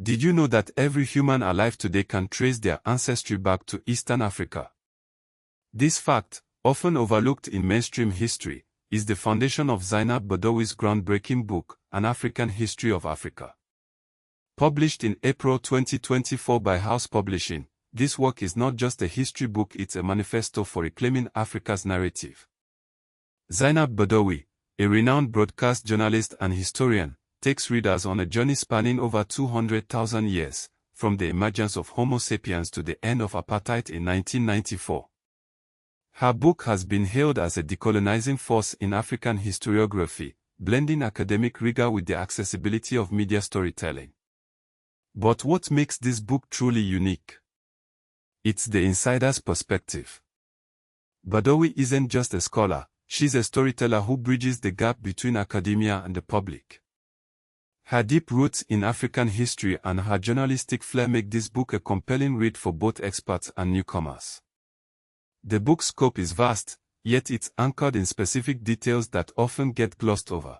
Did you know that every human alive today can trace their ancestry back to Eastern Africa? This fact, often overlooked in mainstream history, is the foundation of Zeinab Badawi's groundbreaking book, An African History of Africa. Published in April 2024 by Haus Publishing, this work is not just a history book, it's a manifesto for reclaiming Africa's narrative. Zeinab Badawi, a renowned broadcast journalist and historian, takes readers on a journey spanning over 200,000 years, from the emergence of Homo sapiens to the end of apartheid in 1994. Her book has been hailed as a decolonizing force in African historiography, blending academic rigor with the accessibility of media storytelling. But what makes this book truly unique? It's the insider's perspective. Badawi isn't just a scholar, she's a storyteller who bridges the gap between academia and the public. Her deep roots in African history and her journalistic flair make this book a compelling read for both experts and newcomers. The book's scope is vast, yet it's anchored in specific details that often get glossed over.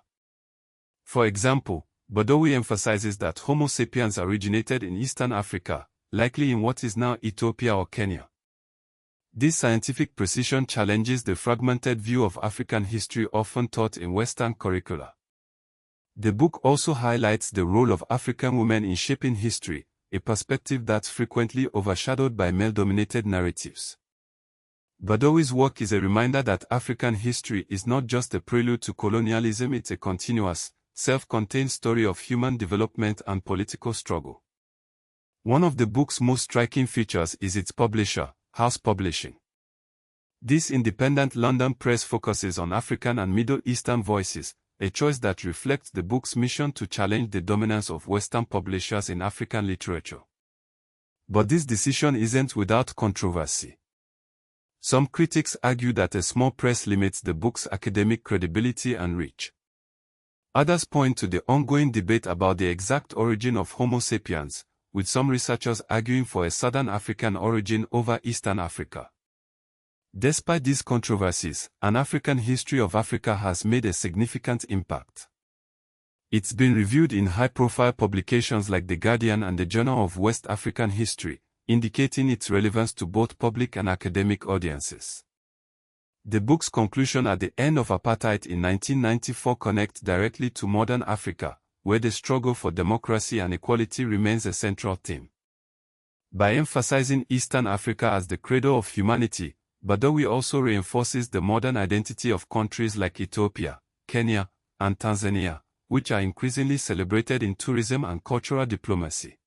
For example, Badawi emphasizes that Homo sapiens originated in Eastern Africa, likely in what is now Ethiopia or Kenya. This scientific precision challenges the fragmented view of African history often taught in Western curricula. The book also highlights the role of African women in shaping history, a perspective that's frequently overshadowed by male-dominated narratives. Badawi's work is a reminder that African history is not just a prelude to colonialism, it's a continuous, self-contained story of human development and political struggle. One of the book's most striking features is its publisher, Haus Publishing. This independent London press focuses on African and Middle Eastern voices, a choice that reflects the book's mission to challenge the dominance of Western publishers in African literature. But this decision isn't without controversy. Some critics argue that a small press limits the book's academic credibility and reach. Others point to the ongoing debate about the exact origin of Homo sapiens, with some researchers arguing for a Southern African origin over Eastern Africa. Despite these controversies, An African History of Africa has made a significant impact. It's been reviewed in high-profile publications like The Guardian and the Journal of West African History, indicating its relevance to both public and academic audiences. The book's conclusion at the end of apartheid in 1994 connects directly to modern Africa, where the struggle for democracy and equality remains a central theme. By emphasizing Eastern Africa as the cradle of humanity, Badawi also reinforces the modern identity of countries like Ethiopia, Kenya, and Tanzania, which are increasingly celebrated in tourism and cultural diplomacy.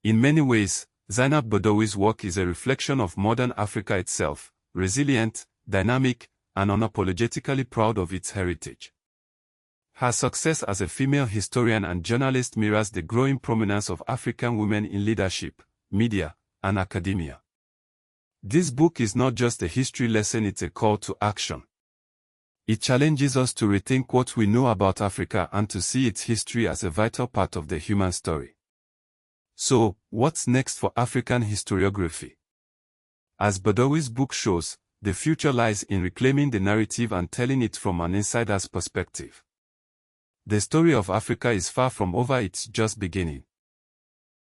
In many ways, Zeinab Badawi's work is a reflection of modern Africa itself, resilient, dynamic, and unapologetically proud of its heritage. Her success as a female historian and journalist mirrors the growing prominence of African women in leadership, media, and academia. This book is not just a history lesson, it's a call to action. It challenges us to rethink what we know about Africa and to see its history as a vital part of the human story. So, what's next for African historiography? As Badawi's book shows, the future lies in reclaiming the narrative and telling it from an insider's perspective. The story of Africa is far from over, it's just beginning.